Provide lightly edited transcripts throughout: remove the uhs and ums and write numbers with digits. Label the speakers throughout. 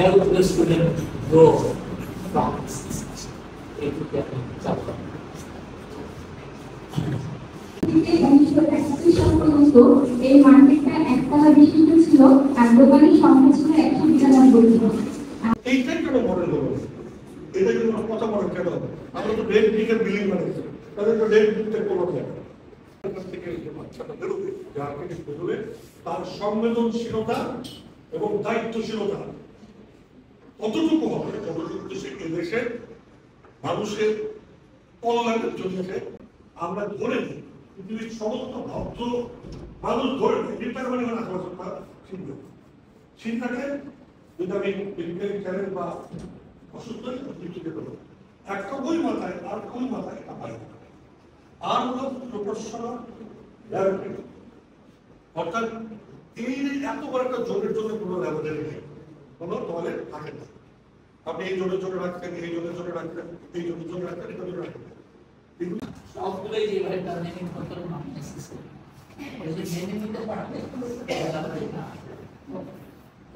Speaker 1: help the student grow from
Speaker 2: এই মার্কেটটা একতলা বিশিষ্ট ছিল আর দোকানের সংখ্যা ছিল 192টি।
Speaker 3: এইটাই কেন মডেল হলো? এটা কিন্তু কথা বলেন কেন? আমরা তো রেড ব্রিকের বিল্ডিং বানিয়েছি, তাহলে তো রেড ব্রিকটা কোনো থেকে বাচ্চাটা বেরোবে, যে আর্কিটেক্ট বেরোবে, তার সংবেদনশীলতা এবং দায়িত্বশীলতা কতটুকু হবে, কতটুকু সে দেশের মানুষের কল্যাণের জন্য আমরা ধরে নিই। পৃথিবীর সমস্ত ভদ্র মানুষ ধরে নেই, রিটার মানে চিন্তা চিন্তাকে যদি আমি মেডিকেল ক্যারেন্ট বা অসুস্থ একটা বই মাথায় আর কোন মাথায় এটা পাই আর হলো প্রফেশনাল অর্থাৎ এই এত বড় একটা জোরের জন্য কোনো ল্যাবরেটরি নেই, কোনো টয়লেট থাকে না। আপনি এই জোরের জন্য রাখতেন, এই জোরের জন্য রাখতেন, এই জোরের জন্য রাখতেন, এটা জন্য রাখতেন,
Speaker 1: সবগুলোই যেভাবে টার্নিং করতে যদি মেনে নিতে পারবে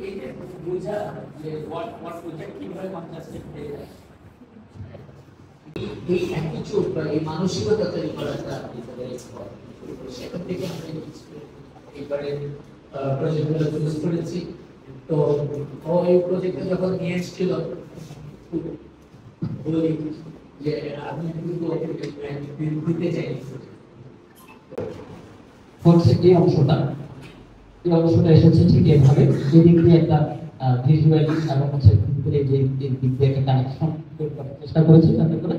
Speaker 1: এই যে বোঝা যে what project কিভাবে কনজাস্টেড হয়ে যায়, এই অ্যাটিটিউড বা এই মানসিকতা তৈরি করাটা সেখান থেকে আমরা এবারে প্রজেক্টগুলো চুজ করেছি। তো এই প্রজেক্টে যখন নিয়ে এসেছিল বলি যে আমি দিতে চাই
Speaker 4: এই অংশটা এসেছে ঠিক এভাবে, যেদিক দিয়ে একটা ভিজুয়ালি এবং হচ্ছে যে দিক দিয়ে একটা কানেকশন চেষ্টা করেছি, যাতে করে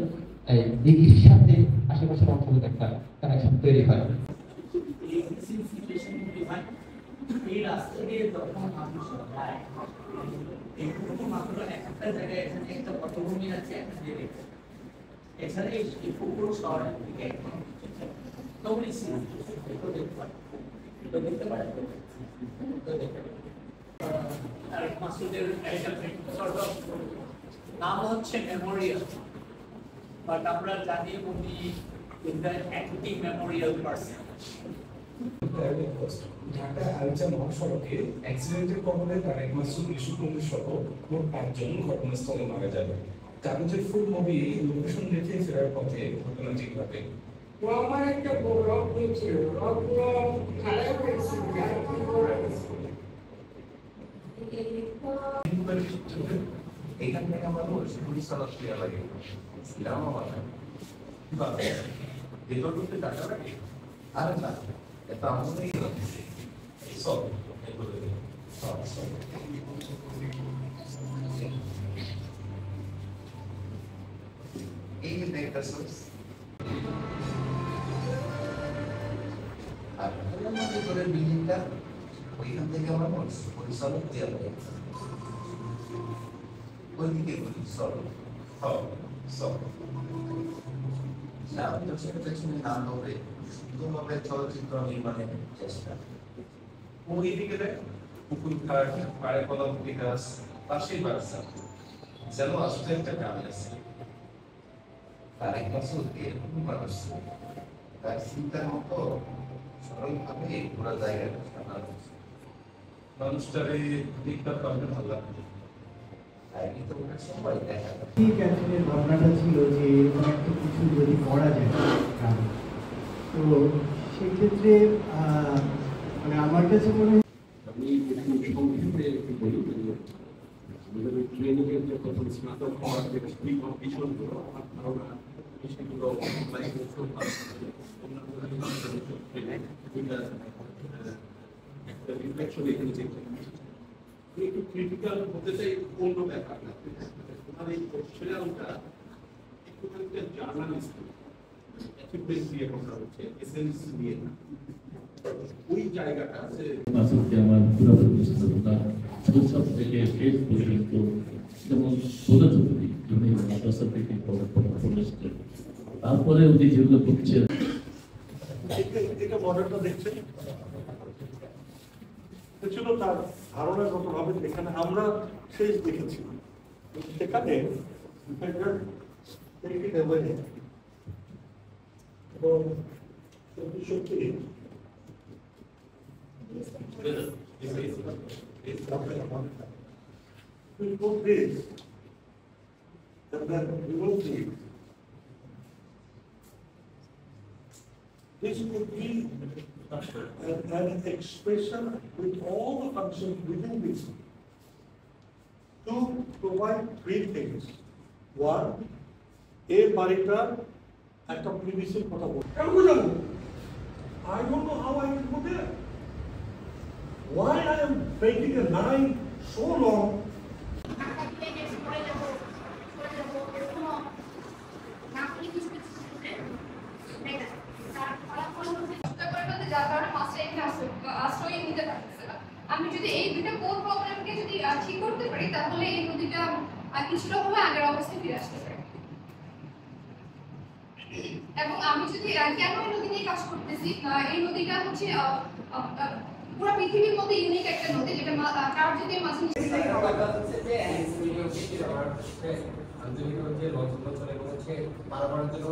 Speaker 4: দিঘির সাথে আশেপাশের অঞ্চলের একটা কানেকশন তৈরি হয়।
Speaker 1: এই রাস্তা দিয়ে যখন মানুষ যায় মাত্র একটা জায়গায় এখানে একটা পটভূমি আছে, এখানে এই পুকুর শহরের দিকে দেখতে পারেন নাম হচ্ছে মেমোরিয়াল, বাট আমরা জানি উনি active Memorial person.
Speaker 5: Dhaka Aricha মহাসড়কে অ্যাক্সিডেন্টের কবলে তারেক মাসুদ, ইস্যু কুমির সহ মোট 5 জন ঘটনাস্থলে মারা যাবে। কাগজের ফুল মুভি লোকেশন দেখে ফেরার পথে ঘটনাটি ঘটে।
Speaker 6: আমার একটা রক হয়েছিল, রকগুলো খারাপ হয়েছিল,
Speaker 7: এখান থেকে আমার পুলিশ চলাচল লাগে ভেতর করতে টাকা লাগে আর না এটা আমাদের সব এই একটা সোর্স আর ভিতরের বিল্ডিংটা ওইখান থেকে আমরা পরিচালক দেওয়া হয় ওইদিকে বলি সরল না সেটা পেছনে না ধরে সুন্দরভাবে চলচ্চিত্র নির্মাণের চেষ্টা।
Speaker 5: ওইদিকে পুকুর ঘাট, পাড়ে কলা গাছ, পাশেই বাচ্চা, যেন আসলে একটা গ্রামে আছে।
Speaker 7: তারেক মাসুদ এরকম মানুষ, তার চিন্তার মতো সরলভাবে পুরো জায়গাটা সামনে হচ্ছে।
Speaker 5: মানুষটারে দেখতে পারলে ভালো লাগবে।
Speaker 8: ভাবনাটা ছিল যে এরকম একটা কিছু যদি করা যায়, তো সেক্ষেত্রে মানে আমার কাছে মনে হয়
Speaker 9: আমি সংক্ষেপে একটু বলি আমাদের ট্রেনিংয়ের যে প্রথম স্নাতক হওয়ার যে বিষয়গুলো আমার ধারণা সেগুলো একটা রিফ্লেকশন এখানে দেখতে একটু ক্রিটিক্যাল হতে চাই অন্য ব্যাপার না। তোমার এই প্রফেশনালটা একটুখানি জার্নালিস্ট অ্যাচিভমেন্ট দিয়ে কথা হচ্ছে, এসেন্স দিয়ে না। ওই জায়গাটা আছে মাসুদকে আমার পুরোপুরি শৈশব থেকে শেষ পর্যন্ত যেমন বোঝা চলতি উনি মাদ্রাসা থেকে পড়েছেন, তারপরে উনি যেগুলো করছেন
Speaker 3: এটা মডেলটা দেখছেন ছিল তার ধারণাগত ভাবে যেখানে আমরা শেষ দেখেছি সেখানে এবং সত্যি we put this, and then remove this. This could be an expression with all the functions within this to provide three things. One, a বাড়িটা একটা প্রিভিসের কথা বল। কেন বুঝাবো? I don't know how I will go there. Why I am making a line so long?
Speaker 2: আমি যদি এই দুটো core প্রবলেমকে যদি ঠিক করতে পারি তাহলে এই নদীটা কিছুটা হলে আগের অবস্থায় ফিরে আসতে পারে। এবং আমি যদি কেন এই নদী নিয়ে কাজ করতেছি, এই নদীটা হচ্ছে পুরো পৃথিবীর মধ্যে ইউনিক একটা নদী, যেটা কার যদি মাঝে
Speaker 7: আন্তরিক হচ্ছে লঞ্চ চলে হচ্ছে পারাপারের জন্য